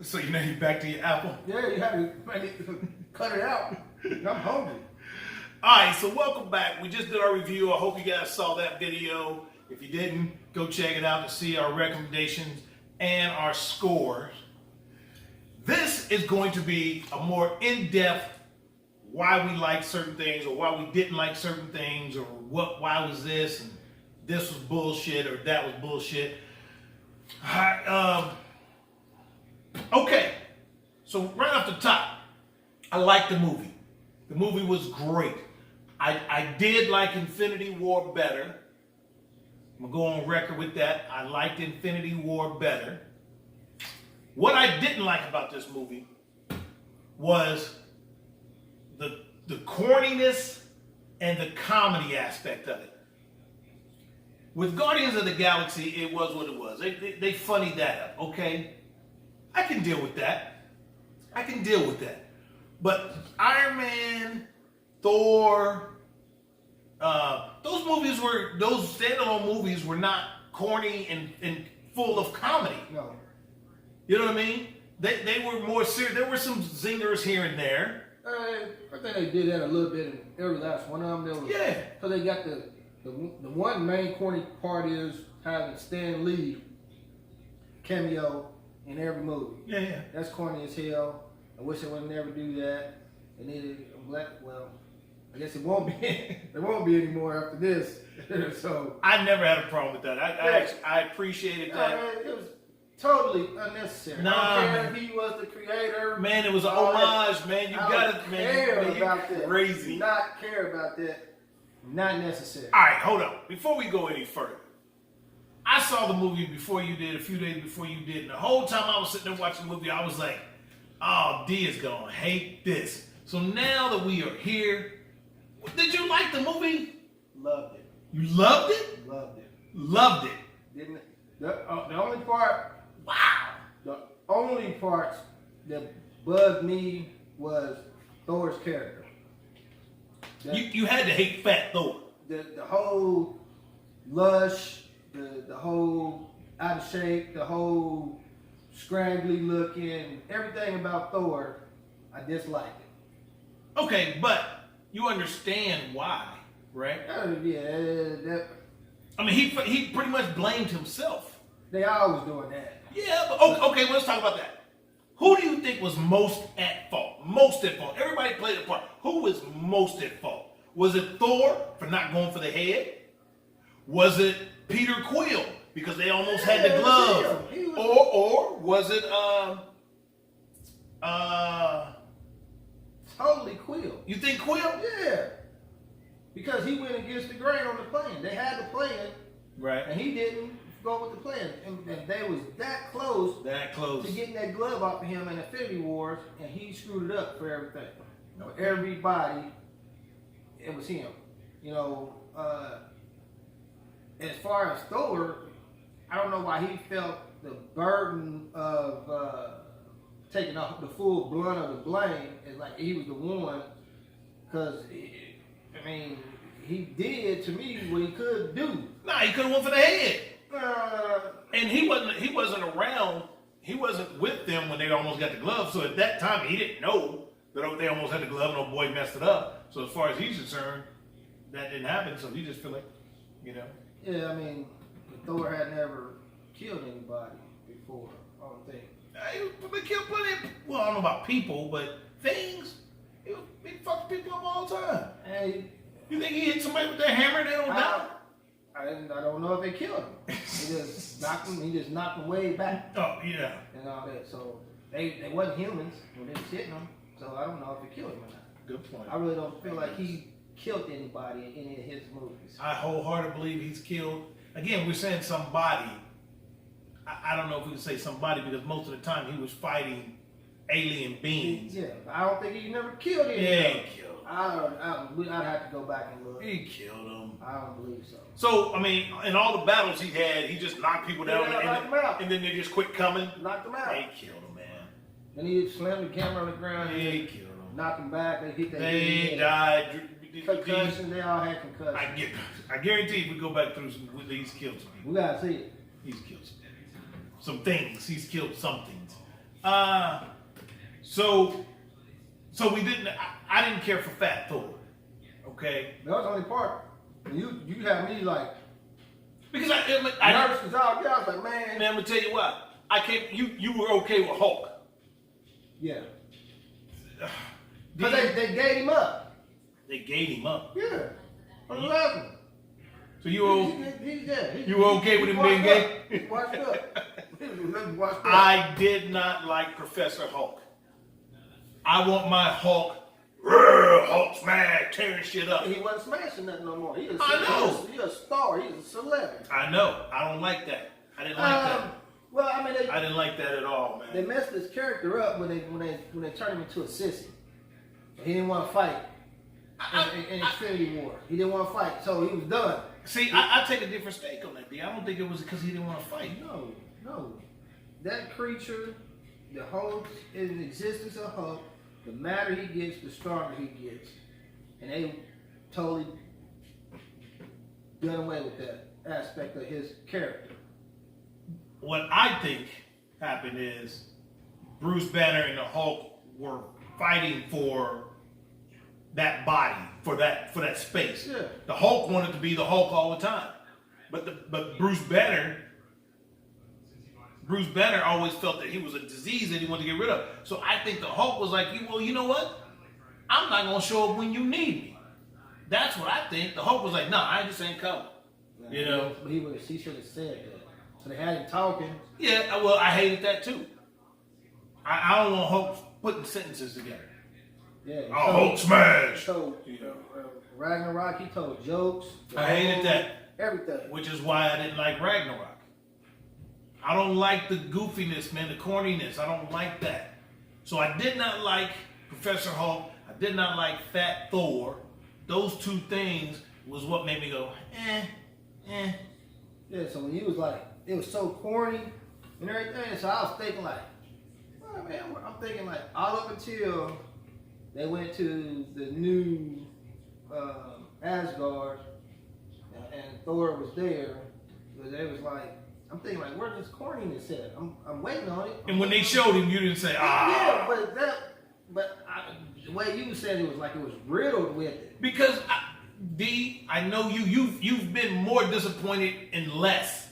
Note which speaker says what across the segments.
Speaker 1: So you know you're back to your apple?
Speaker 2: Yeah, you have to cut it out. I'm hungry.
Speaker 1: Alright, so welcome back. We just did our review. I hope you guys saw that video. If you didn't, go check it out to see our recommendations and our scores. This is going to be a more in-depth why we like certain things or why we didn't like certain things or why was this and this was bullshit or that was bullshit. Okay, so right off the top, I liked the movie. The movie was great. I did like Infinity War better. I'm going to go on record with that. I liked Infinity War better. What I didn't like about this movie was the corniness and the comedy aspect of it. With Guardians of the Galaxy, it was what it was. They funnied that up, okay? I can deal with that. I can deal with that. But Iron Man, Thor, those standalone movies were not corny and full of comedy.
Speaker 2: No.
Speaker 1: You know what I mean? They were more serious. There were some zingers here and there.
Speaker 2: I think they did that a little bit in every last one of them.
Speaker 1: Yeah.
Speaker 2: So they got the one main corny part is having Stan Lee cameo in every movie.
Speaker 1: Yeah.
Speaker 2: That's corny as hell. I wish they would never do that. They needed well, I guess it won't be any more after this. So
Speaker 1: I never had a problem with that. I appreciated that.
Speaker 2: It was totally unnecessary.
Speaker 1: Nah,
Speaker 2: I don't care
Speaker 1: man.
Speaker 2: if he was the creator.
Speaker 1: Man, it was an homage, man. You got it, man.
Speaker 2: Care about that.
Speaker 1: Crazy.
Speaker 2: Do not care about that. Not necessary.
Speaker 1: All right, hold on. Before we go any further, I saw the movie before you did, a few days before you did, and the whole time I was sitting there watching the movie, I was like, oh, D is gonna hate this. So now that we are here, did you like the movie?
Speaker 2: Loved it.
Speaker 1: You loved it?
Speaker 2: Loved it.
Speaker 1: Loved it.
Speaker 2: Didn't it? The only part,
Speaker 1: Wow.
Speaker 2: the only parts that bugged me was Thor's character.
Speaker 1: You had to hate Fat Thor.
Speaker 2: The whole lush, the whole out of shape, the whole scraggly looking, everything about Thor, I disliked it.
Speaker 1: Okay, but you understand why, right?
Speaker 2: Yeah,
Speaker 1: I mean, he pretty much blamed himself.
Speaker 2: they always doing that.
Speaker 1: Yeah, but okay, well, let's talk about that. Who do you think was most at fault? Most at fault. Everybody played a part. Who was most at fault? Was it Thor for not going for the head? Was it Peter Quill because they almost had the glove? Or was it
Speaker 2: Totally Quill.
Speaker 1: you think Quill?
Speaker 2: Yeah. Because he went against the grain on the plan. They had the plan,
Speaker 1: Right.
Speaker 2: and he didn't go with the plan. And they was that close
Speaker 1: That close.
Speaker 2: to getting that glove off of him in Infinity Wars, and he screwed it up for everything. For everybody, it was him. You know, as far as Thor, I don't know why he felt the burden of taking off the full blunt of the blame, as like he was the one, because I mean, he did to me what he could do.
Speaker 1: Nah, he could have went for the head.
Speaker 2: Uh,
Speaker 1: And he wasn't around. He wasn't with them when they almost got the glove. So at that time, he didn't know that they almost had the glove and old boy messed it up. So as far as he's concerned, that didn't happen. So he just feel like, you know.
Speaker 2: yeah, I mean, Thor had never killed anybody before, I don't think.
Speaker 1: He killed plenty of, well, I don't know about people, but things. He fucked people up all the time.
Speaker 2: Hey,
Speaker 1: You think he hit somebody with that hammer and they don't die?
Speaker 2: I don't know if they killed him. He just knocked him. He just knocked him way back
Speaker 1: Oh, yeah.
Speaker 2: and all that. So they wasn't humans when they was hitting him. So I don't know if they killed him or not.
Speaker 1: Good point.
Speaker 2: I really don't feel like he killed anybody in any of his movies.
Speaker 1: I wholeheartedly believe he's killed. Again, we're saying somebody. I don't know if we can say somebody because most of the time he was fighting alien beings.
Speaker 2: Yeah, I don't think he never killed anybody.
Speaker 1: Yeah, he killed.
Speaker 2: I'd have to go back and look.
Speaker 1: He killed them.
Speaker 2: I don't believe so.
Speaker 1: So, I mean, in all the battles he had, he just knocked people down
Speaker 2: knocked them out.
Speaker 1: and then they just quit coming.
Speaker 2: Knocked him out.
Speaker 1: They killed him, man.
Speaker 2: Then he slammed the camera on the ground.
Speaker 1: They killed him.
Speaker 2: Knocked him back. They hit that.
Speaker 1: They died.
Speaker 2: Concussion. They all had concussion.
Speaker 1: I guarantee if we go back through he's killed some people.
Speaker 2: We gotta see it.
Speaker 1: He's killed some things. He's killed some things. So we didn't. I didn't care for Fat Thor. Okay.
Speaker 2: That was the only part. You had me like
Speaker 1: Because
Speaker 2: nervous as all. Yeah, I was like, man.
Speaker 1: I'm gonna tell you what. I can't. You were okay with Hulk.
Speaker 2: Yeah. But they gave him up.
Speaker 1: They gave him up.
Speaker 2: Yeah. On the last one.
Speaker 1: So you were you were okay with him being gay?
Speaker 2: He washed up. He was washed up.
Speaker 1: I did not like Professor Hulk. I want my Hulk. Hulk smash, tearing shit up.
Speaker 2: He wasn't smashing nothing no more. He's a star. He's a celebrity.
Speaker 1: I know. I don't like that. I didn't like that.
Speaker 2: Well, I mean,
Speaker 1: I didn't like that at all, man.
Speaker 2: They messed his character up when they turned him into a sissy. He didn't want to fight in Infinity War. He didn't want to fight, so he was done.
Speaker 1: See, I take a different stake on that, D. I don't think it was because he didn't want to fight.
Speaker 2: No. That creature, the whole in existence of Hulk, the madder he gets, the stronger he gets. And they totally done away with that aspect of his character.
Speaker 1: What I think happened is Bruce Banner and the Hulk were fighting for that body, for that space.
Speaker 2: Yeah.
Speaker 1: The Hulk wanted to be the Hulk all the time, but Bruce Banner always felt that he was a disease that he wanted to get rid of. So I think the Hulk was like, well, you know what? I'm not gonna show up when you need me. That's what I think. The Hulk was like, nah, I just ain't coming. You know.
Speaker 2: But he should have said that. So they had him talking.
Speaker 1: Yeah, well, I hated that too. I don't want Hulk putting sentences together.
Speaker 2: Yeah.
Speaker 1: Oh, Hulk smash.
Speaker 2: So, Ragnarok, he told jokes.
Speaker 1: I hated that.
Speaker 2: Everything.
Speaker 1: Which is why I didn't like Ragnarok. I don't like the goofiness, man, the corniness. I don't like that. So I did not like Professor Hulk. I did not like Fat Thor. Those two things was what made me go, eh.
Speaker 2: Yeah, so when he was like, it was so corny and everything, so I was thinking like, oh, man, I'm thinking like all up until they went to the new Asgard and Thor was there, but they was like, I'm thinking like, where's this corniness at? I'm waiting on it.
Speaker 1: And when they showed him, you didn't say,
Speaker 2: Yeah, but the way you said it was like it was riddled with it.
Speaker 1: Because I know you've been more disappointed in less.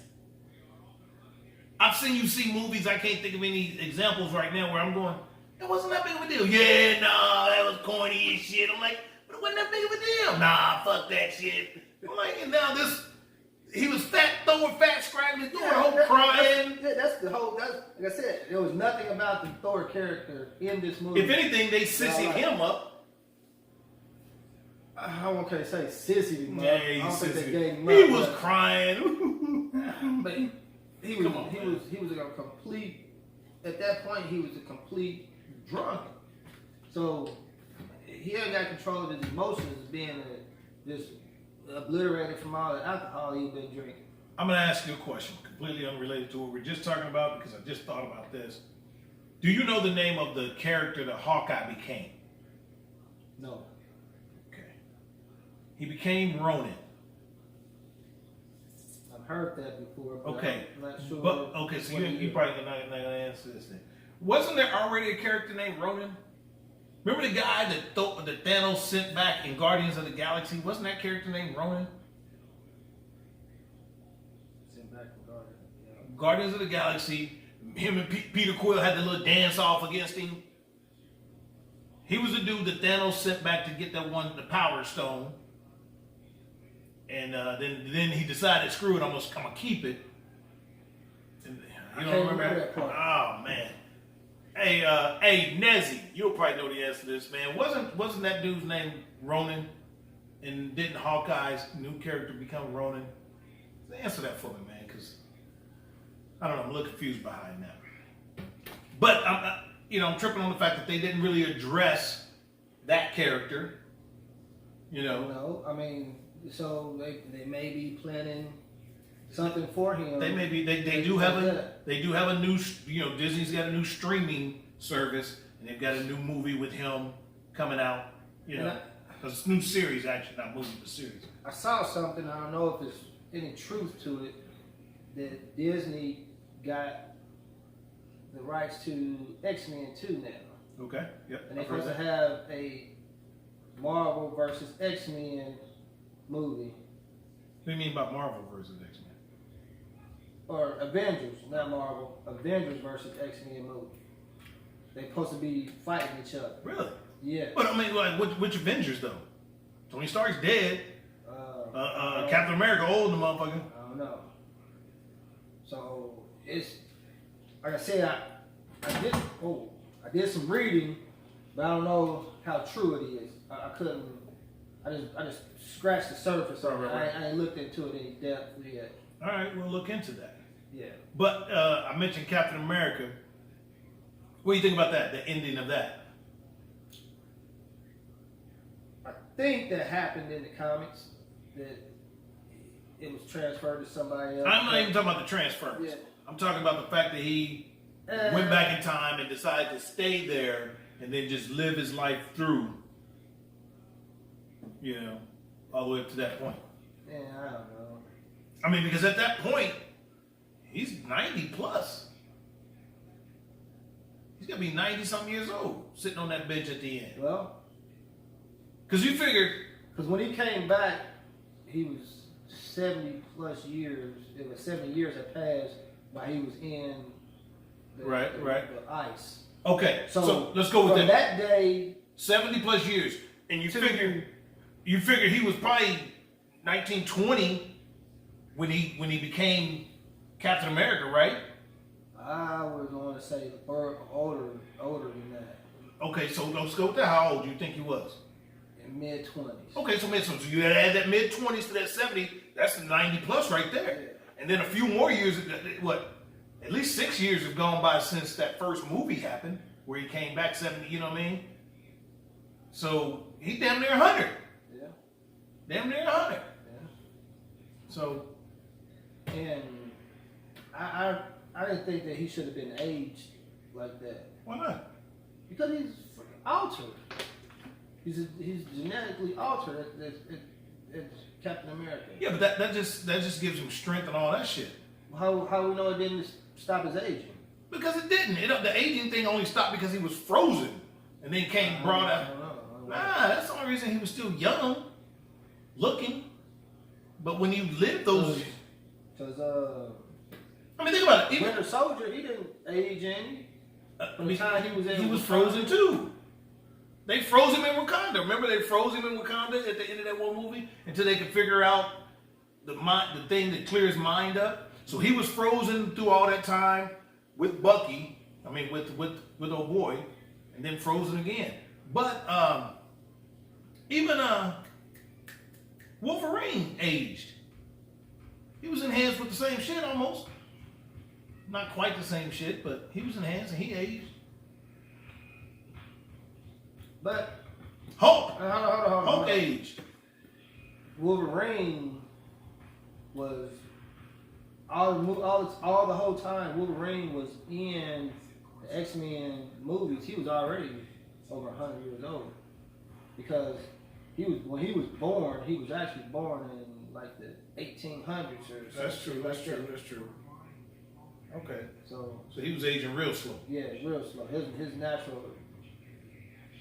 Speaker 1: I've seen you see movies, I can't think of any examples right now where I'm going, it wasn't that big of a deal. Yeah, nah, that was corny as shit. I'm like, but it wasn't that big of a deal. Nah, fuck that shit. I'm like, and now he was fat, throwing fat, scraggling, doing the whole crying.
Speaker 2: That's like I said, there was nothing about the Thor character in this movie.
Speaker 1: If anything, they sissied him up.
Speaker 2: I won't say sissy him up.
Speaker 1: Yeah,
Speaker 2: I don't think they gave him up.
Speaker 1: He was crying.
Speaker 2: But he was a complete, at that point, he was a complete drunk. So he ain't got control of his emotions being just obliterated from all the alcohol he's been drinking.
Speaker 1: I'm going to ask you a question, completely unrelated to what we're just talking about, because I just thought about this. Do you know the name of the character that Hawkeye became?
Speaker 2: No.
Speaker 1: Okay. He became Ronin.
Speaker 2: I've heard that before, but
Speaker 1: okay.
Speaker 2: I'm not sure.
Speaker 1: Okay, so you probably not going to answer this thing. Wasn't there already a character named Ronin? Remember the guy that Thanos sent back in Guardians of the Galaxy? Wasn't that character named Ronin?
Speaker 2: Sent back in Guardians. Yeah.
Speaker 1: Guardians of the Galaxy. Him and Peter Quill had the little dance off against him. He was the dude that Thanos sent back to get the Power Stone. And then he decided, screw it, I'm gonna keep it. And, you don't remember that part? Oh man. Hey, Nezzy, you'll probably know the answer to this, man. Wasn't that dude's name Ronin? And didn't Hawkeye's new character become Ronin? Answer that for me, man, because I don't know, I'm a little confused behind that. But I'm tripping on the fact that they didn't really address that character.
Speaker 2: No, I mean, so they may be planning something for him.
Speaker 1: They may be. They do have a new. Disney's got a new streaming service, and they've got a new movie with him coming out. It's a new series, actually, not movie, but series.
Speaker 2: I saw something. I don't know if there's any truth to it. That Disney got the rights to X-Men 2 now.
Speaker 1: Okay. Yep.
Speaker 2: And they're
Speaker 1: I've heard
Speaker 2: supposed to
Speaker 1: that.
Speaker 2: have a Marvel versus X-Men movie.
Speaker 1: What do you mean by Marvel versus X-Men?
Speaker 2: Or Avengers, not Marvel. Avengers versus X-Men movie. They're supposed to be fighting each other.
Speaker 1: Really?
Speaker 2: Yeah.
Speaker 1: But I mean, like, which Avengers though? Tony Stark's dead. Captain America old the motherfucker.
Speaker 2: I don't know. So it's like I said, I did some reading, but I don't know how true it is. I couldn't. I just scratched the surface of it.
Speaker 1: Right.
Speaker 2: I ain't looked into it in depth yet.
Speaker 1: All right, we'll look into that.
Speaker 2: Yeah.
Speaker 1: But I mentioned Captain America. What do you think about that? The ending of that?
Speaker 2: I think that happened in the comics, that it was transferred to somebody else.
Speaker 1: I'm not even talking about the transference.
Speaker 2: Yeah.
Speaker 1: I'm talking about the fact that he went back in time and decided to stay there and then just live his life through, all the way up to that point.
Speaker 2: Yeah, I don't know.
Speaker 1: I mean, because at that point, he's 90 plus. He's gonna be 90 something years old, sitting on that bench at the end.
Speaker 2: Well,
Speaker 1: Because you figure,
Speaker 2: because when he came back, he was 70 plus years. It was 70 years had passed while he was in the ice.
Speaker 1: okay, so let's go with
Speaker 2: from
Speaker 1: that.
Speaker 2: that day,
Speaker 1: 70 plus years, and you figure he was probably 1920 when he became Captain America, right?
Speaker 2: I was going to say older than that,
Speaker 1: Okay, so let's go with that. How old do you think he was?
Speaker 2: in mid-20s.
Speaker 1: Okay, so mid-20s. So you add that mid-20s to that 70, that's 90 plus right there.
Speaker 2: Yeah.
Speaker 1: And then a few more years, at least 6 years have gone by since that first movie happened, where he came back 70, you know what I mean? So he damn near 100.
Speaker 2: Yeah.
Speaker 1: Damn near 100.
Speaker 2: Yeah.
Speaker 1: So,
Speaker 2: And I didn't think that he should have been aged like that,
Speaker 1: why not?
Speaker 2: because he's freaking altered. He's genetically altered as Captain America.
Speaker 1: Yeah, but that just gives him strength and all that shit.
Speaker 2: How we know it didn't stop his aging?
Speaker 1: Because it didn't. The aging thing only stopped because he was frozen and then brought
Speaker 2: I
Speaker 1: out.
Speaker 2: don't know.
Speaker 1: Nah, that's the only reason he was still young, looking. But when you live those,
Speaker 2: Because
Speaker 1: I mean, think about it.
Speaker 2: Winter Soldier, he didn't age any. From the time he was in
Speaker 1: he was
Speaker 2: Wakanda.
Speaker 1: frozen too. They froze him in Wakanda. Remember, they froze him in Wakanda at the end of that one movie until they could figure out the thing that clears his mind up. So he was frozen through all that time with Bucky. I mean, with old boy, and then frozen again. But even Wolverine aged. He was enhanced with the same shit almost. Not quite the same shit, but he was enhanced and he aged.
Speaker 2: But
Speaker 1: Hulk.
Speaker 2: hold on.
Speaker 1: Hulk aged.
Speaker 2: Wolverine was all the whole time. Wolverine was in the X-Men movies. He was already over 100 years old, because when he was born. He was actually born in like the 1800s or something.
Speaker 1: That's true. Okay.
Speaker 2: So
Speaker 1: he was aging real slow.
Speaker 2: yeah, real slow. His natural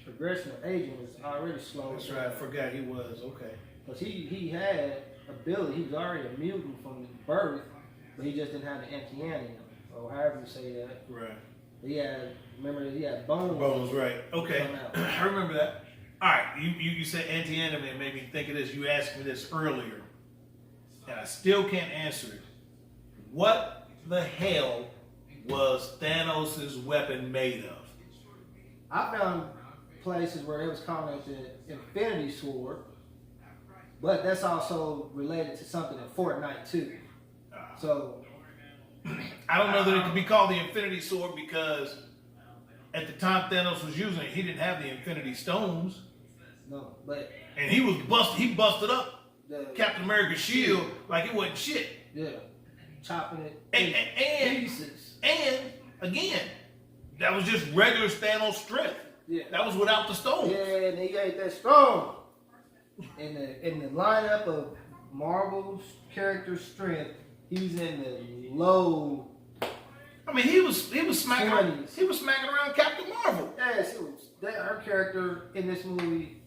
Speaker 2: progression of aging was already slow.
Speaker 1: That's right. I forgot he was. Okay.
Speaker 2: Because he had ability. He was already a mutant from birth, but he just didn't have the anti-him, or however you say that.
Speaker 1: Right.
Speaker 2: He had bones.
Speaker 1: Bones, right. Okay.
Speaker 2: Come out.
Speaker 1: I remember that. All right. You said anti-anime and made me think of this. You asked me this earlier, and I still can't answer it. What the hell was Thanos' weapon made of?
Speaker 2: I found places where they was calling it the Infinity Sword, but that's also related to something in Fortnite too. So
Speaker 1: I don't know that it could be called the Infinity Sword, because at the time Thanos was using it, he didn't have the Infinity Stones,
Speaker 2: no, but
Speaker 1: and he busted up
Speaker 2: the
Speaker 1: Captain America's shield like it wasn't shit.
Speaker 2: yeah, chopping it
Speaker 1: And
Speaker 2: pieces.
Speaker 1: And again, that was just regular Thanos strength.
Speaker 2: Yeah.
Speaker 1: That was without the stone.
Speaker 2: Yeah, and he ain't that strong. In the lineup of Marvel's character strength, he's in the low
Speaker 1: I mean, he was smacking
Speaker 2: 20s.
Speaker 1: he was smacking around Captain Marvel.
Speaker 2: Yes, it was. Her character in this movie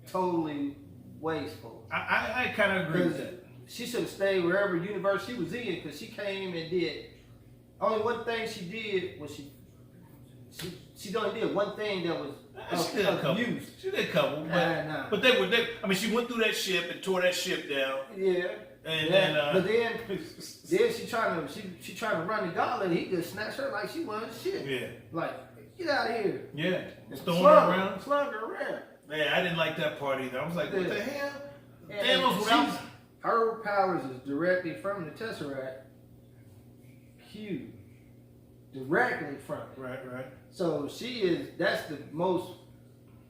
Speaker 2: totally wasteful.
Speaker 1: I kind of agree with
Speaker 2: Because
Speaker 1: that.
Speaker 2: she should have stayed wherever universe she was in. Because she came and did only one thing she did was she only did one thing that was
Speaker 1: She did a couple.
Speaker 2: used.
Speaker 1: She did a couple,
Speaker 2: Nah.
Speaker 1: but they were. I mean, she went through that ship and tore that ship down.
Speaker 2: Yeah.
Speaker 1: And
Speaker 2: but then she trying to run the gauntlet. He just snatched her like she was shit.
Speaker 1: Yeah.
Speaker 2: Like, get out of here.
Speaker 1: Yeah. Throwing her around.
Speaker 2: Slung her around.
Speaker 1: Yeah, I didn't like that part either. I was like, what
Speaker 2: Yeah.
Speaker 1: the hell?
Speaker 2: And
Speaker 1: Thanos without.
Speaker 2: her powers is directly from the Tesseract. Huge. Directly from it.
Speaker 1: Right.
Speaker 2: So that's the most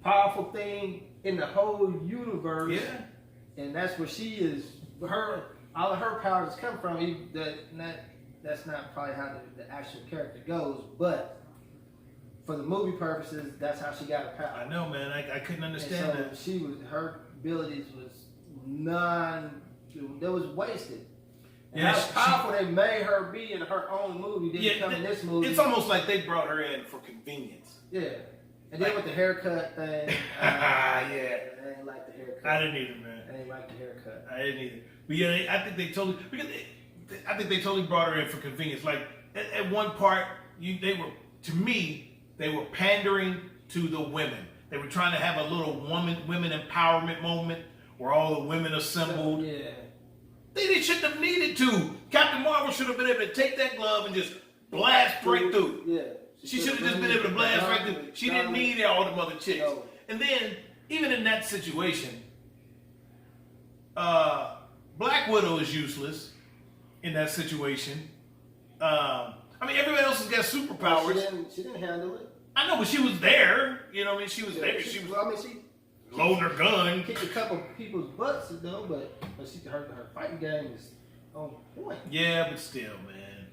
Speaker 2: powerful thing in the whole universe.
Speaker 1: Yeah.
Speaker 2: And that's where she is. All of her powers come from. That's not probably how the actual character goes, but for the movie purposes, that's how she got her power.
Speaker 1: I know, man. I couldn't understand
Speaker 2: And so
Speaker 1: that.
Speaker 2: her abilities was that was wasted. And
Speaker 1: Yeah,
Speaker 2: how powerful they made her be in her own movie didn't come in this movie.
Speaker 1: It's almost like they brought her in for convenience.
Speaker 2: Yeah. And then with the haircut thing.
Speaker 1: Yeah.
Speaker 2: I didn't like the haircut.
Speaker 1: I didn't either, man.
Speaker 2: I didn't like the haircut.
Speaker 1: I didn't either. But yeah, I think they totally brought her in for convenience. Like at one part, they were pandering to the women. They were trying to have a little women empowerment moment where all the women assembled.
Speaker 2: Yeah.
Speaker 1: They shouldn't have needed to. Captain Marvel should have been able to take that glove and just blast right through.
Speaker 2: Yeah.
Speaker 1: She should have just been able to blast right through. She didn't need all the other chicks.
Speaker 2: No.
Speaker 1: And then, even in that situation, Black Widow is useless in that situation. I mean, everybody else has got superpowers.
Speaker 2: She didn't handle it.
Speaker 1: I know, but she was there. You know what I mean? She was there. She was
Speaker 2: she
Speaker 1: loading her gun.
Speaker 2: kicked a couple people's butts, though, but her fighting game is on point.
Speaker 1: Yeah, but still, man.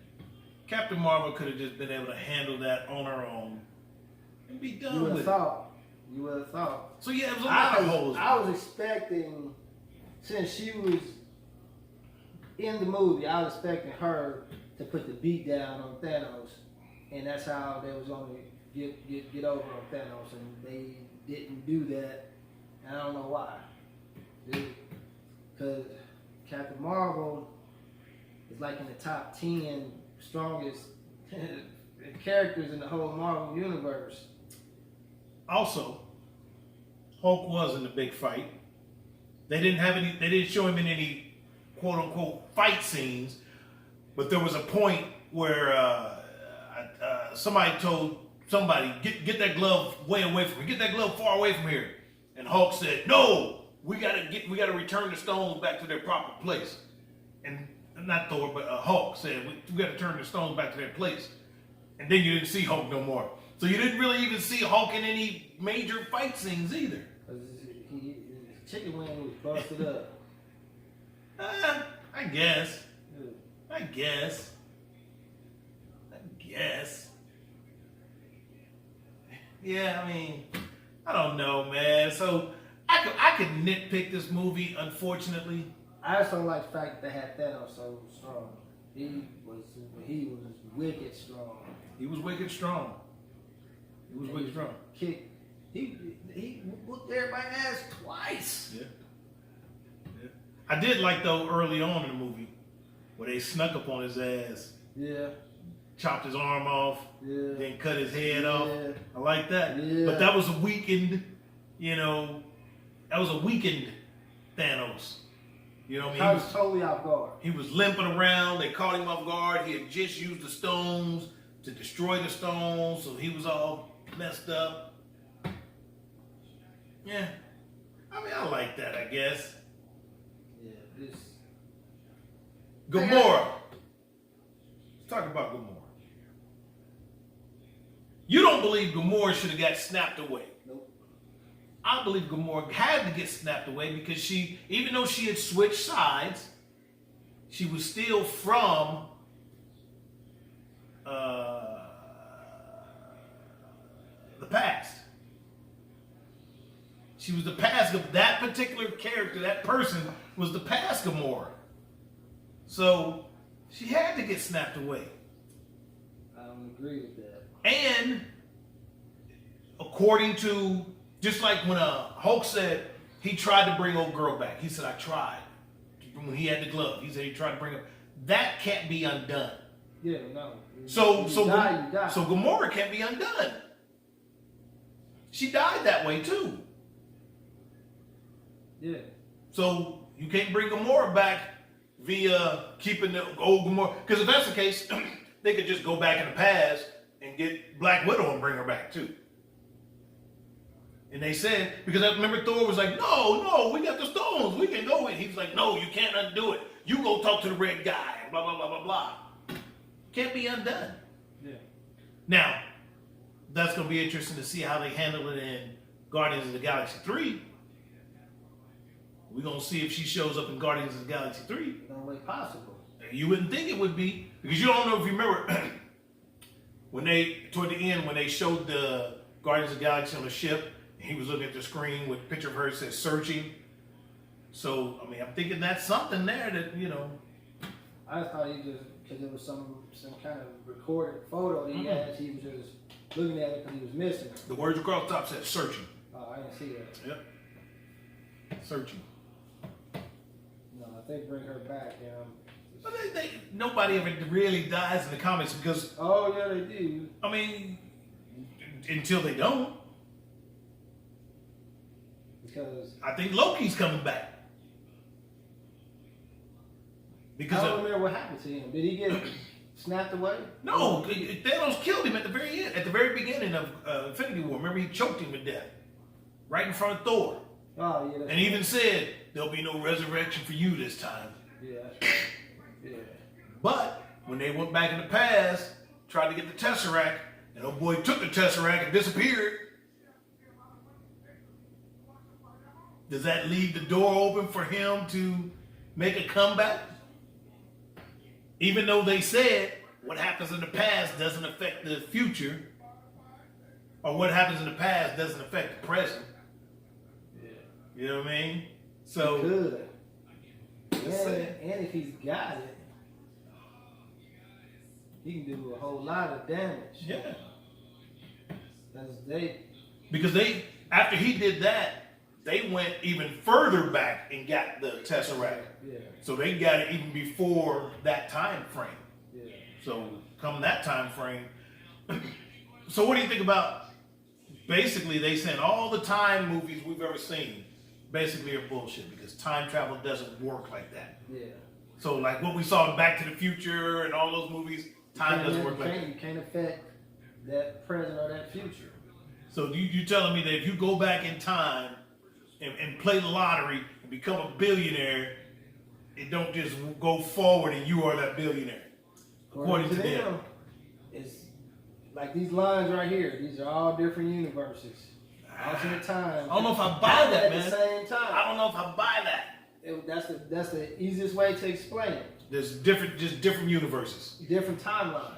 Speaker 1: Captain Marvel could have just been able to handle that on her own and be done with it.
Speaker 2: You would have thought.
Speaker 1: So yeah, it was a lot of holes.
Speaker 2: I was expecting, since she was in the movie, I was expecting her to put the beat down on Thanos, and that's how they was going to get over on Thanos, and they didn't do that. And I don't know why. Because Captain Marvel is like in the top 10 strongest characters in the whole Marvel universe.
Speaker 1: Also, Hulk was in the big fight. They didn't show him in any quote unquote fight scenes, but there was a point where somebody told somebody, get that glove way away from me, get that glove far away from here. And Hulk said, no, we gotta return the stones back to their proper place. And not Thor, but Hulk said, we gotta turn the stones back to their place. And then you didn't see Hulk no more. So you didn't really even see Hulk in any major fight scenes either.
Speaker 2: His chicken wing was busted up.
Speaker 1: I guess. Yeah, I mean, I don't know, man. So I could nitpick this movie, unfortunately.
Speaker 2: I just don't like the fact that they had Thanos so strong. He was wicked strong.
Speaker 1: He was wicked strong.
Speaker 2: He whooped everybody's ass twice.
Speaker 1: Yeah. I did like though early on in the movie where they snuck up on his ass.
Speaker 2: Yeah.
Speaker 1: Chopped his arm off, then cut his head off. I like that.
Speaker 2: Yeah.
Speaker 1: But that was a weakened, Thanos. You know what I mean?
Speaker 2: I was totally off guard.
Speaker 1: He was limping around. They caught him off guard. He had just used the stones to destroy the stones, so he was all messed up. Yeah. I mean, I like that, I guess.
Speaker 2: Yeah, this.
Speaker 1: Gamora. Let's talk about Gamora. You don't believe Gamora should have got snapped away.
Speaker 2: Nope.
Speaker 1: I believe Gamora had to get snapped away because she, even though she had switched sides, she was still from the past. She was the past of that particular character. That person was the past Gamora. So she had to get snapped away.
Speaker 2: don't agree with that.
Speaker 1: And according to, just like when Hulk said he tried to bring old girl back. He said, I tried. When he had the glove, he said he tried to bring her. That can't be undone.
Speaker 2: Yeah, no.
Speaker 1: So
Speaker 2: you die.
Speaker 1: so Gamora can't be undone. She died that way too.
Speaker 2: Yeah.
Speaker 1: So you can't bring Gamora back via keeping the old Gamora. Because if that's the case, they could just go back in the past and get Black Widow and bring her back too. And they said, because I remember Thor was like, no, we got the stones. We can go in. He was like, no, you can't undo it. You go talk to the red guy. Blah, blah, blah, blah, blah. Can't be undone.
Speaker 2: Yeah.
Speaker 1: Now, that's going to be interesting to see how they handle it in Guardians of the Galaxy 3. We're going to see if she shows up in Guardians of the Galaxy 3.
Speaker 2: No way possible.
Speaker 1: You wouldn't think it would be, because you don't know if you remember when toward the end, when they showed the Guardians of the Galaxy on the ship, and he was looking at the screen with a picture of her that says searching. So, I mean, I'm thinking that's something there that, you know.
Speaker 2: I thought he just, because it was some kind of recorded photo that he had, he was just looking at it because he was missing it.
Speaker 1: The words across the top said searching.
Speaker 2: Oh, I didn't see that.
Speaker 1: Yep. Searching.
Speaker 2: No, if they bring her back,
Speaker 1: But nobody ever really dies in the comics because,
Speaker 2: oh, yeah, they do.
Speaker 1: I mean, until they don't.
Speaker 2: Because
Speaker 1: I think Loki's coming back. Because
Speaker 2: I don't remember what happened to him. Did he get snapped away?
Speaker 1: No, Thanos killed him at the very end, at the very beginning of Infinity War. Remember, he choked him to death right in front of Thor.
Speaker 2: Oh, yeah.
Speaker 1: And even said, there'll be no resurrection for you this time.
Speaker 2: Yeah. Yeah.
Speaker 1: But when they went back in the past, tried to get the Tesseract, and old boy took the Tesseract and disappeared. Does that leave the door open for him to make a comeback? Even though they said what happens in the past doesn't affect the future, or what happens in the past doesn't affect the present.
Speaker 2: Yeah.
Speaker 1: You know what I mean? So
Speaker 2: good. And if he's got it, he can do a whole lot of damage.
Speaker 1: yeah,
Speaker 2: Because
Speaker 1: because after he did that, they went even further back and got the Tesseract.
Speaker 2: Yeah.
Speaker 1: So they got it even before that time frame.
Speaker 2: Yeah.
Speaker 1: So come that time frame. So what do you think about, basically they saying all the time movies we've ever seen basically are bullshit because time travel doesn't work like that.
Speaker 2: Yeah.
Speaker 1: So like what we saw in Back to the Future and all those movies, time doesn't work like that.
Speaker 2: You can't affect that present or that future.
Speaker 1: So you telling me that if you go back in time and play the lottery and become a billionaire, it don't just go forward and you are that billionaire. According to them.
Speaker 2: It's like these lines right here. These are all different universes. Alternate time.
Speaker 1: I don't know if I buy that, man.
Speaker 2: At the same time.
Speaker 1: I don't know if I buy that.
Speaker 2: That's the easiest way to explain it.
Speaker 1: There's different universes.
Speaker 2: Different timelines.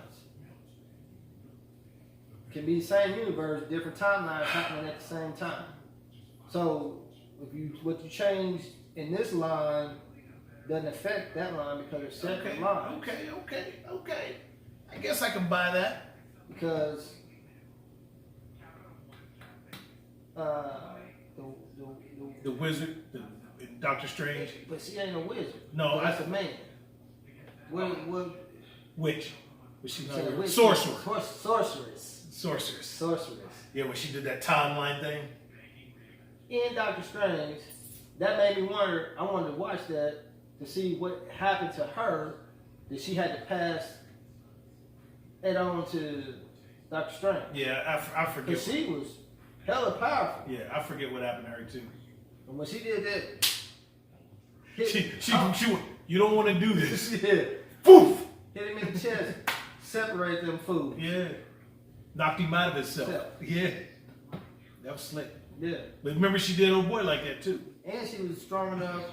Speaker 2: Can be the same universe, different timelines happening at the same time. So what you change in this line doesn't affect that line because it's separate lines.
Speaker 1: Okay. I guess I can buy that.
Speaker 2: Because
Speaker 1: The wizard, Doctor Strange.
Speaker 2: But she ain't a wizard.
Speaker 1: No,
Speaker 2: that's a man.
Speaker 1: Witch. Was she not a
Speaker 2: witch?
Speaker 1: sorcerer?
Speaker 2: Sorceress.
Speaker 1: Yeah, when she did that timeline thing.
Speaker 2: In Doctor Strange, that made me wonder. I wanted to watch that to see what happened to her that she had to pass it on to Doctor Strange.
Speaker 1: Yeah, I forget.
Speaker 2: Because she was hella powerful.
Speaker 1: Yeah, I forget what happened to her too.
Speaker 2: And when she did that,
Speaker 1: she you don't want to do this.
Speaker 2: Yeah.
Speaker 1: Poof!
Speaker 2: Hit him in the chest, separate them fools.
Speaker 1: Yeah. Knocked him out of himself. Yeah. That was slick.
Speaker 2: Yeah.
Speaker 1: But remember she did old boy like that too.
Speaker 2: And she was strong enough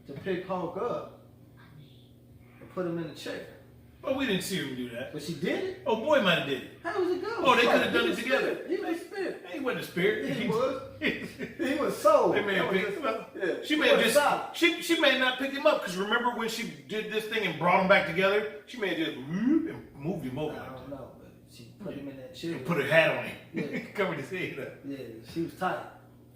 Speaker 2: to pick Hulk up and put him in the chair.
Speaker 1: But we didn't see her do that.
Speaker 2: But she did it?
Speaker 1: Oh, boy might have did it.
Speaker 2: How was it go?
Speaker 1: Oh, they could have done it together.
Speaker 2: He was a spirit.
Speaker 1: He wasn't a spirit.
Speaker 2: He was. He was soul.
Speaker 1: They may have picked him up.
Speaker 2: Yeah.
Speaker 1: She may have just she may have not picked him up because remember when she did this thing and brought him back together, she may have just moved him over.
Speaker 2: I don't know. she put him in that chair.
Speaker 1: And put her hat on him.
Speaker 2: Yeah.
Speaker 1: Covered his head up.
Speaker 2: Yeah, she was tight.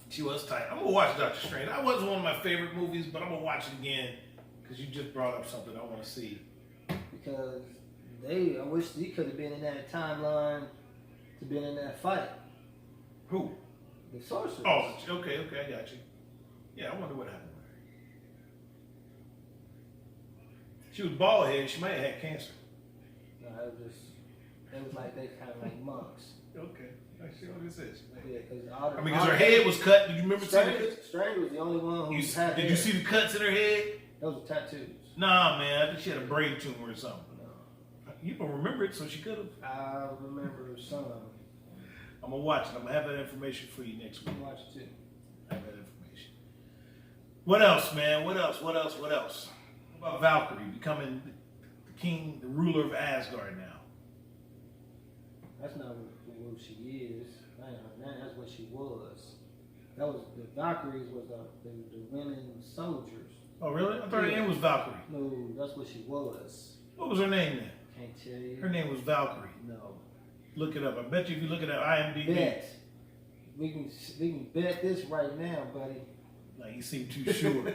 Speaker 1: She was tight. I'm gonna watch Doctor Strange. That wasn't one of my favorite movies, but I'm gonna watch it again because you just brought up something I want to see.
Speaker 2: Because I wish he could have been in that timeline to been in that fight.
Speaker 1: Who?
Speaker 2: The sorceress.
Speaker 1: Oh, okay, I got you. Yeah, I wonder what happened with her. She was bald headed. She might have had cancer.
Speaker 2: No, it was like they kind of like monks.
Speaker 1: Okay, I see what it says.
Speaker 2: Yeah, because
Speaker 1: because her head was cut. Did you remember seeing it?
Speaker 2: Strange was the only one who had
Speaker 1: Did
Speaker 2: hair.
Speaker 1: you see the cuts in her head?
Speaker 2: Those were tattoos.
Speaker 1: Nah, man. I think she had a brain tumor or something.
Speaker 2: No,
Speaker 1: You don't remember it, so she could have.
Speaker 2: I remember some.
Speaker 1: I'm gonna watch it. I'm gonna have that information for you next week.
Speaker 2: Watch it too.
Speaker 1: I have that information. What else, man? What else? What about Valkyrie becoming the king, the ruler of Asgard now?
Speaker 2: That's not what she is. That's what she was. That was the Valkyries was the women soldiers.
Speaker 1: Oh, really? I thought her name was Valkyrie.
Speaker 2: No, that's what she was.
Speaker 1: What was her name then?
Speaker 2: Can't tell you.
Speaker 1: Her name was Valkyrie.
Speaker 2: No.
Speaker 1: Look it up. I bet you if you look at that IMDb.
Speaker 2: Bet. We can bet this right now, buddy.
Speaker 1: Like you seem too sure.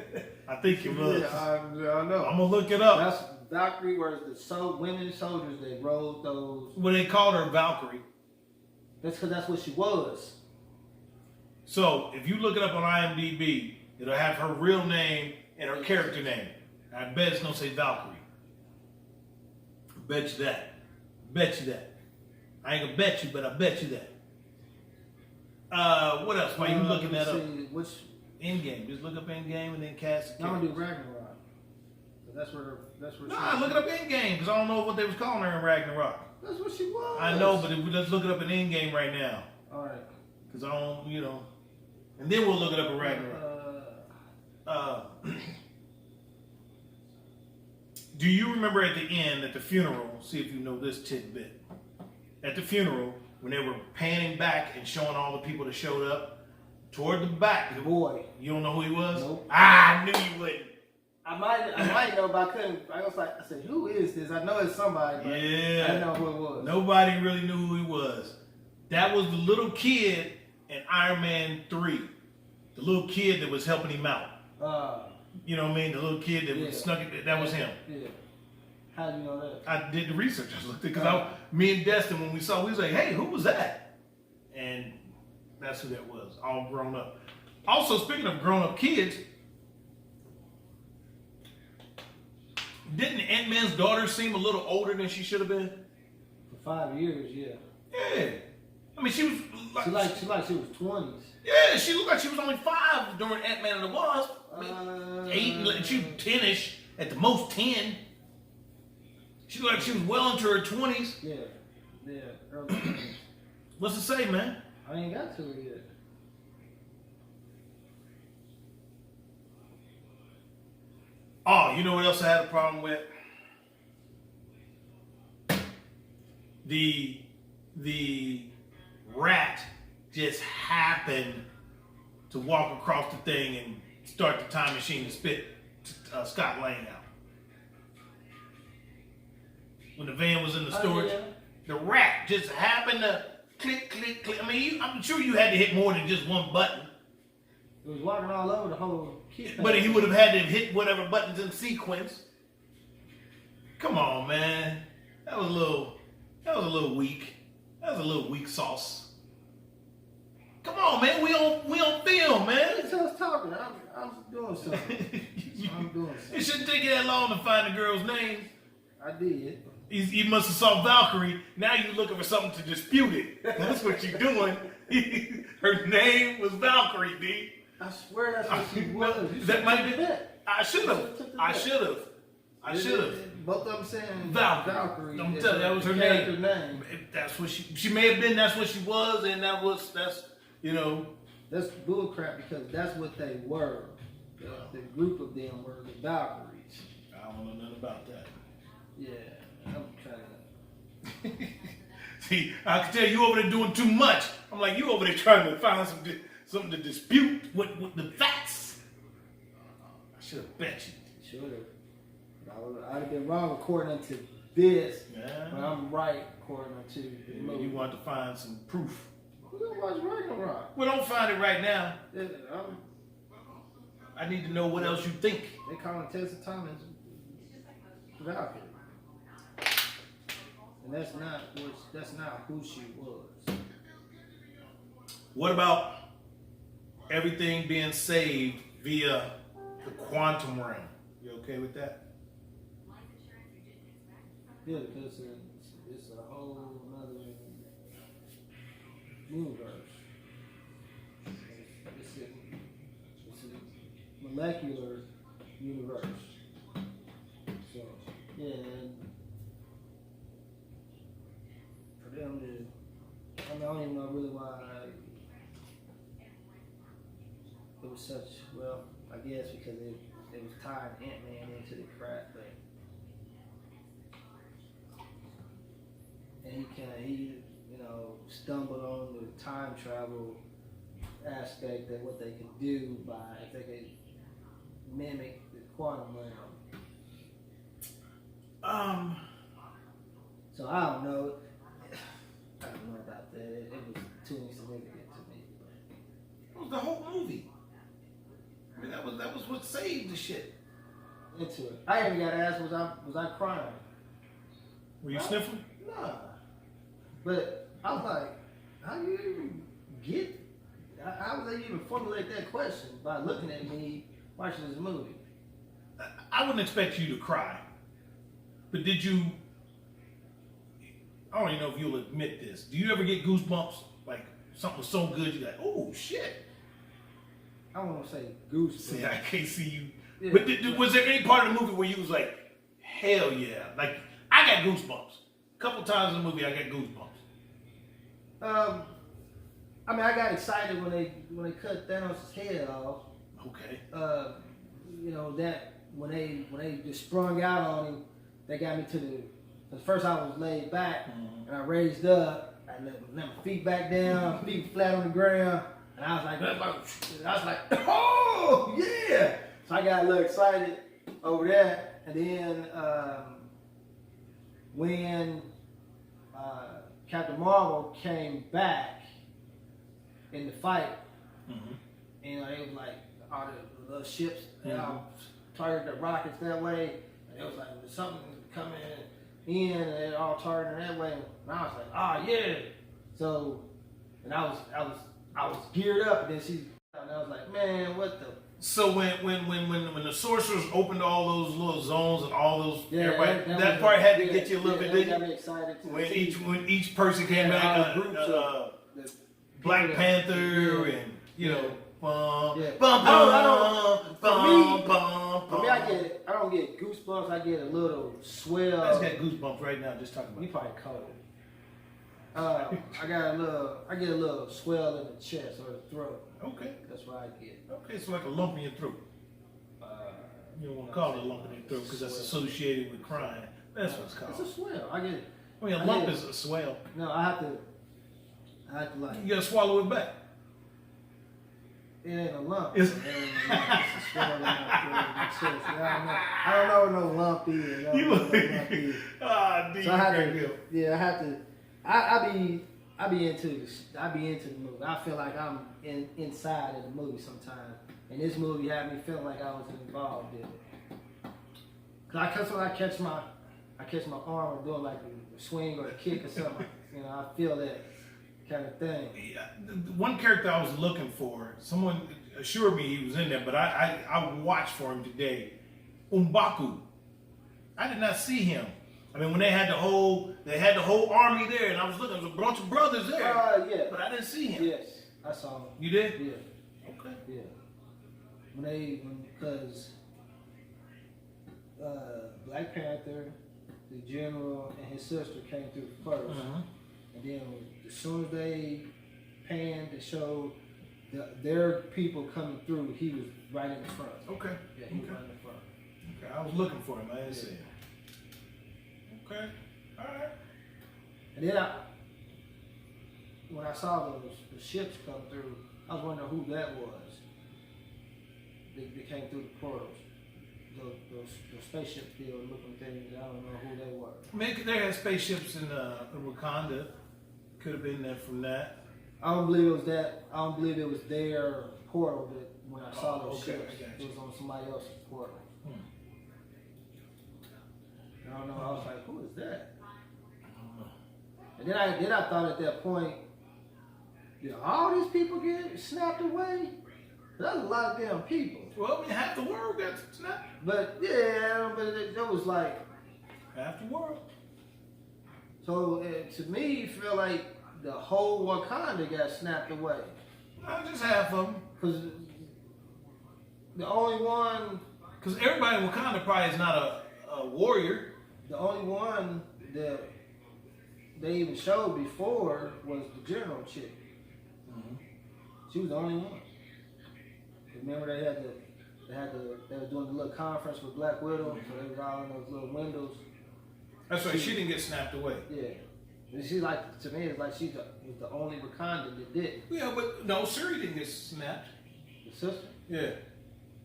Speaker 1: I think it was.
Speaker 2: Yeah, I know.
Speaker 1: I'm gonna look it up.
Speaker 2: That's Valkyrie were the women soldiers that rode those.
Speaker 1: Well, they called her Valkyrie.
Speaker 2: That's because that's what she was.
Speaker 1: So if you look it up on IMDb, it'll have her real name and her character name. I bet it's gonna say Valkyrie. I bet you that. Bet you that. I ain't gonna bet you, but I bet you that. What else? Why you looking that up?
Speaker 2: Which
Speaker 1: Endgame. Just look up Endgame and then cast the
Speaker 2: I'm gonna do
Speaker 1: characters.
Speaker 2: Ragnarok. So that's where.
Speaker 1: Nah, look it up Endgame because I don't know what they was calling her in Ragnarok.
Speaker 2: That's what she was.
Speaker 1: I know, but let's look it up in Endgame right now
Speaker 2: All right.
Speaker 1: because I don't, and then we'll look it up in Ragnarok. Do you remember at the end, at the funeral, see if you know this tidbit, at the funeral, when they were panning back and showing all the people that showed up, toward the back,
Speaker 2: The boy.
Speaker 1: you don't know who he was?
Speaker 2: Nope.
Speaker 1: I knew you wouldn't.
Speaker 2: I might know, but I couldn't. I said, who is this? I know it's somebody, but
Speaker 1: Yeah.
Speaker 2: I didn't know who it was.
Speaker 1: Nobody really knew who he was. That was the little kid in Iron Man 3. The little kid that was helping him out. You know what I mean? The little kid that was snuck it, that was him.
Speaker 2: Yeah. How do you know that?
Speaker 1: I did the research. I looked at because me and Destin, when we saw, we was like, hey, who was that? And that's who that was, all grown up. Also, speaking of grown up kids, didn't Ant-Man's daughter seem a little older than she should have been?
Speaker 2: For 5 years, yeah.
Speaker 1: Yeah. I mean, she was like
Speaker 2: She was 20s.
Speaker 1: yeah, she looked like she was only 5 during Ant-Man and the Wasp. I mean, 8, she was 10-ish, at the most 10. She looked like she was well into her 20s.
Speaker 2: Yeah. Early 20s.
Speaker 1: What's it say, man?
Speaker 2: I ain't got to it yet.
Speaker 1: Oh, you know what else I had a problem with? The rat just happened to walk across the thing and start the time machine to spit Scott Lang out. When the van was in the storage, the rat just happened to click, click, click. I mean, I'm sure you had to hit more than just one button.
Speaker 2: It was walking all over the whole kid.
Speaker 1: But he would have had to hit whatever buttons in sequence. Come on, man. That was a little weak. That was a little weak sauce. Come on, man. We on film, man.
Speaker 2: I was talking. I'm doing something. I'm doing something.
Speaker 1: It shouldn't take you that long to find the girl's name.
Speaker 2: I did.
Speaker 1: You must have saw Valkyrie. Now you're looking for something to dispute it. That's what you're doing. Her name was Valkyrie, D.
Speaker 2: I swear that's what she was.
Speaker 1: That might be
Speaker 2: that.
Speaker 1: I should have.
Speaker 2: Both of them saying
Speaker 1: Valkyrie. I'm telling you, that was her
Speaker 2: name.
Speaker 1: That's what she may have been. That's what she was, and that's
Speaker 2: That's bullcrap because that's what they were. The group of them were the Valkyries.
Speaker 1: I don't know nothing about that.
Speaker 2: Yeah, I'm trying to.
Speaker 1: See, I can tell you over there doing too much. I'm like, you over there trying to find something to dispute with the facts. I should have bet you.
Speaker 2: Should have. I'd have been wrong according to this,
Speaker 1: Yeah.
Speaker 2: but I'm right according to the movie.
Speaker 1: You want to find some proof.
Speaker 2: Who gonna watch Ragnarok?
Speaker 1: Well, don't find it right now.
Speaker 2: Yeah,
Speaker 1: I need to know what else you think.
Speaker 2: they call it Tessa Thomas Valkyrie. And that's not who she was.
Speaker 1: What about everything being saved via the quantum realm? You okay with that?
Speaker 2: Yeah, because it's a whole other universe. It's a molecular universe. So, yeah, and for them to, I don't even know really why it was such, well, I guess because it was tying Ant-Man into the crap, but and he stumbled on the time travel aspect of what they could do by if they could mimic the quantum realm. So I don't know. I don't know about that. It was too insignificant to me.
Speaker 1: It was the whole movie. I mean, that was what saved the shit.
Speaker 2: Into it. I even got asked, was I crying?
Speaker 1: Were you sniffling?
Speaker 2: Nah. But I was like, how you even get? How was they even formulate that question by looking at me watching this movie?
Speaker 1: I wouldn't expect you to cry, but did you? I don't even know if you'll admit this. Do you ever get goosebumps? Like something was so good, you're like, oh shit.
Speaker 2: I don't want to say goose.
Speaker 1: See, I can't see you.
Speaker 2: Yeah.
Speaker 1: But was there any part of the movie where you was like, hell yeah? Like, I got goosebumps. A couple times in the movie, I got goosebumps.
Speaker 2: I mean, I got excited when they cut Thanos' head off.
Speaker 1: Okay.
Speaker 2: That when they just sprung out on him, they got me to the. Cause first I was laid back and I raised up. I let my feet back down, feet flat on the ground, and I was like, oh yeah! So I got a little excited over that, and then when Captain Marvel came back in the fight, and it was like all the little ships, targeted the rockets that way, and it was like there's something coming in, and it all targeted that way, and I was like, oh yeah. So, and I was geared up, and then and I was like, man, what the.
Speaker 1: So when the sorcerers opened all those little zones and all those that part had to get you a little bit.
Speaker 2: That got me excited too.
Speaker 1: When each person came back, Black Panther and
Speaker 2: For me, I don't get goosebumps. I get a little swell.
Speaker 1: I just got goosebumps right now just talking about.
Speaker 2: You probably cold. I get a little swell in the chest or the throat.
Speaker 1: Okay.
Speaker 2: That's what I get.
Speaker 1: Okay, so like a lump in your throat. You don't want to call it a lump in your throat because that's associated with crying. That's what it's called.
Speaker 2: It's a swell. I get it.
Speaker 1: I mean, a lump is a swell.
Speaker 2: No, I have to like.
Speaker 1: You gotta swallow it back.
Speaker 2: It ain't a lump. It's a swell in my chest. I don't know what no lump is. I have to. I be into the movie. I feel like I'm inside of the movie sometimes, and this movie had me feeling like I was involved in it. Cause when I catch my arm and doing like a swing or a kick or something, I feel that kind of thing.
Speaker 1: Yeah, the one character I was looking for, someone assured me he was in there, but I watched for him today. M'Baku. I did not see him. I mean, when they had the whole army there, and I was looking, there was a bunch of brothers there.
Speaker 2: Yeah.
Speaker 1: But I didn't see him.
Speaker 2: Yes, I saw him.
Speaker 1: You did?
Speaker 2: Yeah.
Speaker 1: Okay.
Speaker 2: Yeah. Because Black Panther, the general, and his sister came through first, and then as soon as they panned to show their people coming through, he was right in the front.
Speaker 1: Okay.
Speaker 2: Yeah, he was right in the front.
Speaker 1: Okay, I was looking for him. I didn't see him. Okay. All right.
Speaker 2: And then when I saw the ships come through, I was wondering who that was. They came through the portals. Those spaceship deal looking things. I don't know who they were.
Speaker 1: I mean, they had spaceships in Wakanda. Could have been there from that.
Speaker 2: I don't believe it was that. I don't believe it was their portal that when I saw those
Speaker 1: okay,
Speaker 2: ships,
Speaker 1: I got
Speaker 2: it
Speaker 1: you.
Speaker 2: was on somebody else's portal.
Speaker 1: Hmm.
Speaker 2: I don't know. I was like, who is that?
Speaker 1: I don't know.
Speaker 2: And then I thought at that point, did all these people get snapped away? That's a lot of damn people.
Speaker 1: Well, I mean, half the world got snapped.
Speaker 2: But yeah, but it was like,
Speaker 1: Half the world.
Speaker 2: so to me, it felt like the whole Wakanda got snapped away.
Speaker 1: Not just half of them.
Speaker 2: Because the only one,
Speaker 1: Because everybody in Wakanda probably is not a warrior.
Speaker 2: the only one that they even showed before was the general chick. She was the only one. Remember they were doing the little conference with Black Widow, so they was all in those little windows.
Speaker 1: That's right. She didn't get snapped away.
Speaker 2: Yeah. And she like, to me, it's like she was the only Wakanda that did.
Speaker 1: Yeah, but no, Shuri didn't get snapped.
Speaker 2: The sister?
Speaker 1: Yeah.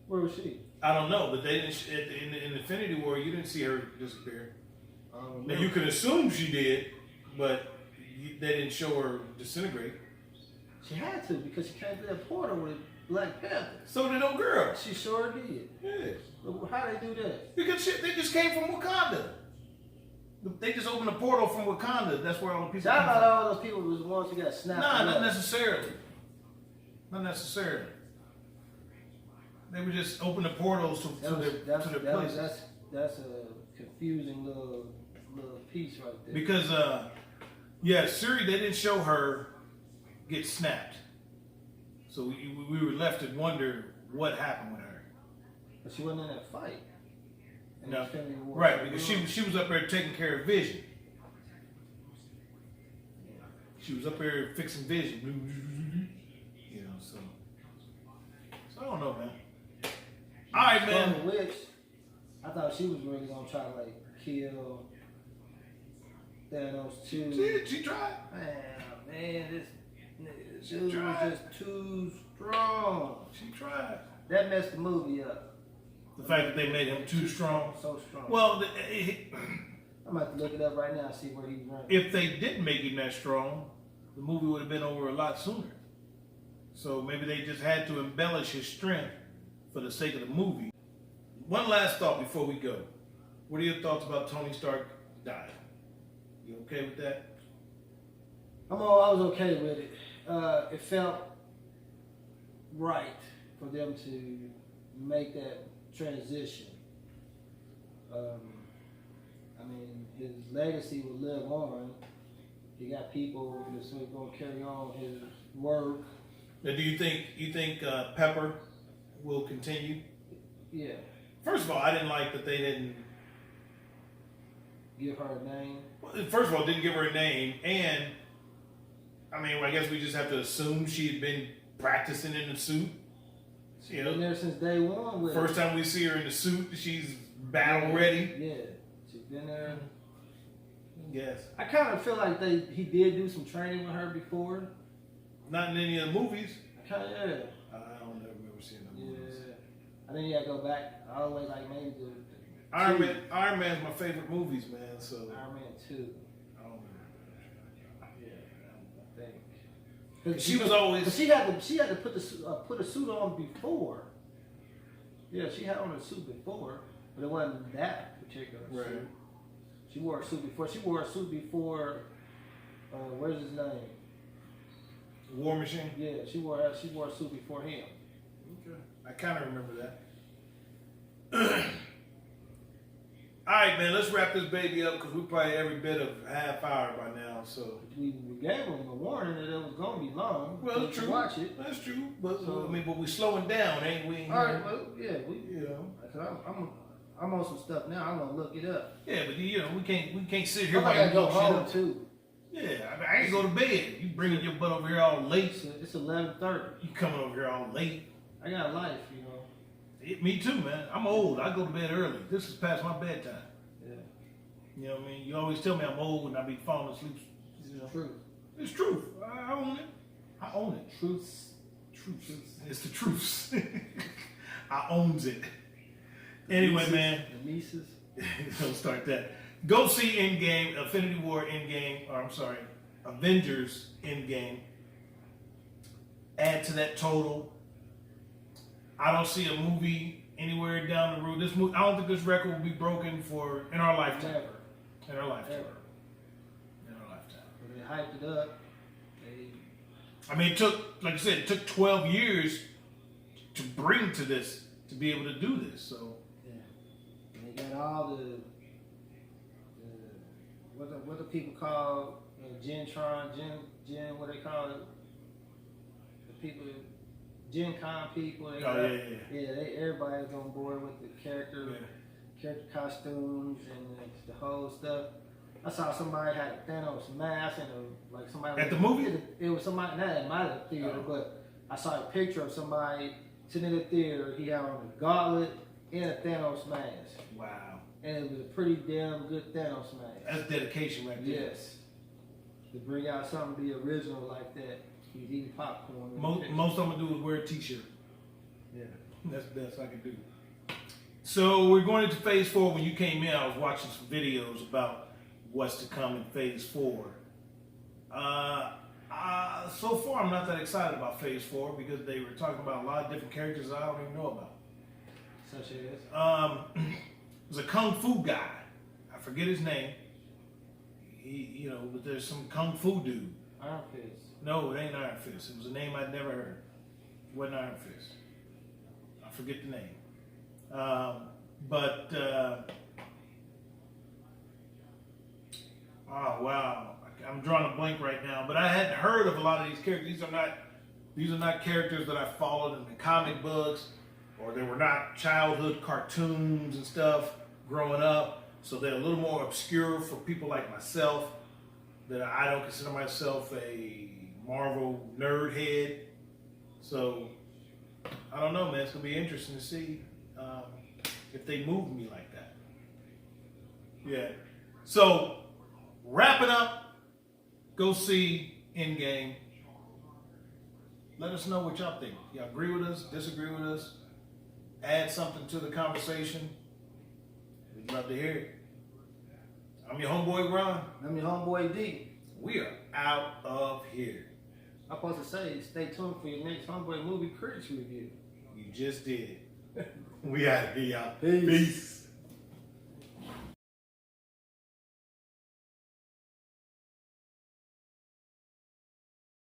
Speaker 2: Where was she?
Speaker 1: I don't know, but they didn't. In Infinity War, you didn't see her disappear. Now you can assume she did, but they didn't show her disintegrate.
Speaker 2: She had to because she came through that portal with Black Panther.
Speaker 1: So did no girl.
Speaker 2: She sure did.
Speaker 1: Yeah.
Speaker 2: But how they do that?
Speaker 1: Because shit, they just came from Wakanda. They just opened a portal from Wakanda. That's where all the people.
Speaker 2: So I
Speaker 1: came
Speaker 2: thought
Speaker 1: from.
Speaker 2: all those people was the ones who got snapped.
Speaker 1: Nah, not
Speaker 2: away.
Speaker 1: necessarily. Not necessarily. They would just open the portals to their places.
Speaker 2: That's a confusing little piece right there.
Speaker 1: Because yeah, Shuri, they didn't show her get snapped, so we were left to wonder what happened with her.
Speaker 2: But she wasn't in that fight. In
Speaker 1: No,
Speaker 2: Infinity War.
Speaker 1: right? Because she was up there taking care of Vision. She was up there fixing Vision. You know, so I don't know, man. All right, man.
Speaker 2: Scarlet Witch, I thought she was really gonna try to like kill Thanos too.
Speaker 1: She tried.
Speaker 2: Man, this dude was just too strong.
Speaker 1: She tried.
Speaker 2: That messed the movie up.
Speaker 1: The fact that they made him too strong.
Speaker 2: So strong.
Speaker 1: Well,
Speaker 2: I'm about to look it up right now and see where he's running.
Speaker 1: if they didn't make him that strong, the movie would have been over a lot sooner. So maybe they just had to embellish his strength for the sake of the movie. One last thought before we go. What are your thoughts about Tony Stark dying? You okay with that?
Speaker 2: I was okay with it. It felt right for them to make that transition. I mean, his legacy will live on. He got people that's going to carry on his work.
Speaker 1: Now, do you think Pepper will continue?
Speaker 2: Yeah.
Speaker 1: First of all, I didn't like that they didn't.
Speaker 2: Give her a name.
Speaker 1: First of all, didn't give her a name, and I mean, I guess we just have to assume she had been practicing in the suit.
Speaker 2: She's been there since day one. With
Speaker 1: First time we see her in the suit, she's battle ready.
Speaker 2: Yeah, she's been there.
Speaker 1: Yes.
Speaker 2: I kind of feel like he did do some training with her before.
Speaker 1: Not in any of the movies.
Speaker 2: I don't
Speaker 1: remember seeing the movies.
Speaker 2: Yeah. I think you gotta go back all the way, like maybe the
Speaker 1: Iron Man's my favorite movies, man. So
Speaker 2: Iron Man 2.
Speaker 1: I don't
Speaker 2: Yeah, I think.
Speaker 1: She was always.
Speaker 2: But she had to put a suit on before. Yeah, she had on a suit before, but it wasn't that particular
Speaker 1: Right.
Speaker 2: suit. She wore a suit before. She wore a suit before. Where's his name?
Speaker 1: War Machine.
Speaker 2: Yeah, she wore a suit before him.
Speaker 1: Okay. I kind of remember that. All right, man. Let's wrap this baby up because we're probably every bit of half hour by now. So.
Speaker 2: We gave him a warning that it was gonna be long.
Speaker 1: Well,
Speaker 2: to
Speaker 1: true.
Speaker 2: Watch it.
Speaker 1: That's true. But
Speaker 2: So-
Speaker 1: I mean, but we slowing down, ain't we?
Speaker 2: All right. Well, yeah.
Speaker 1: You know.
Speaker 2: I'm on some stuff now. I'm gonna look it up.
Speaker 1: Yeah, but you know, we can't sit here
Speaker 2: I
Speaker 1: while
Speaker 2: gotta
Speaker 1: you
Speaker 2: go
Speaker 1: look shit
Speaker 2: home
Speaker 1: up.
Speaker 2: too.
Speaker 1: Yeah, I ain't go to bed. You bringing your butt over here all late.
Speaker 2: It's 11:30.
Speaker 1: You coming over here all late.
Speaker 2: I got a life, you know.
Speaker 1: Me too, man. I'm old. I go to bed early. This is past my bedtime.
Speaker 2: Yeah.
Speaker 1: You know what I mean? You always tell me I'm old and I be falling asleep. You know?
Speaker 2: Truth.
Speaker 1: It's truth. I own it. I own it.
Speaker 2: Truths.
Speaker 1: It's the truths. I owns it. Anyway, man.
Speaker 2: The nieces.
Speaker 1: Don't start that. Go see Endgame, Infinity War Endgame, or I'm sorry, Avengers Endgame. Add to that total. I don't see a movie anywhere down the road. This movie, I don't think this record will be broken in our lifetime.
Speaker 2: Never.
Speaker 1: In our lifetime.
Speaker 2: Ever.
Speaker 1: In our lifetime.
Speaker 2: When they hyped it up,
Speaker 1: I mean, it took, like I said, it took 12 years to bring to this, to be able to do this. So
Speaker 2: yeah, and they got all the what do people call Gen, what they call it? The people, Gen Con people. They everybody's on board with the character costumes and the whole stuff. I saw somebody had a Thanos mask and like somebody
Speaker 1: at the movie.
Speaker 2: It was somebody not at my theater, but I saw a picture of somebody sitting in the theater. He had on a gauntlet and a Thanos mask.
Speaker 1: Wow.
Speaker 2: And it was a pretty damn good Thanos mask.
Speaker 1: That's dedication right there.
Speaker 2: Yes. To bring out something the original like that. He's eating popcorn.
Speaker 1: Most I'm gonna do is wear a t-shirt.
Speaker 2: Yeah.
Speaker 1: That's the best I can do. So we're going into phase 4. When you came in, I was watching some videos about what's to come in phase 4. So far, I'm not that excited about phase 4 because they were talking about a lot of different characters I don't even know about.
Speaker 2: Such as?
Speaker 1: There's a kung fu guy. I forget his name. But there's some kung fu dude.
Speaker 2: Iron Fist.
Speaker 1: No, it ain't Iron Fist. It was a name I'd never heard. It wasn't Iron Fist. I forget the name. Oh wow, I'm drawing a blank right now. But I hadn't heard of a lot of these characters. These are not characters that I followed in the comic books, or they were not childhood cartoons and stuff growing up. So they're a little more obscure for people like myself. That I don't consider myself a Marvel nerd head. So I don't know, man. It's gonna be interesting to see if they move me like that. Yeah. So wrapping up, go see Endgame. Let us know what y'all think. Y'all agree with us? Disagree with us? Add something to the conversation. We'd love to hear it. I'm your homeboy Ron.
Speaker 2: I'm your homeboy D.
Speaker 1: We are out of here.
Speaker 2: I'm supposed to say, stay tuned for your next Homeboy Movie Critics review.
Speaker 1: You just did. We out of here, y'all.
Speaker 2: Peace.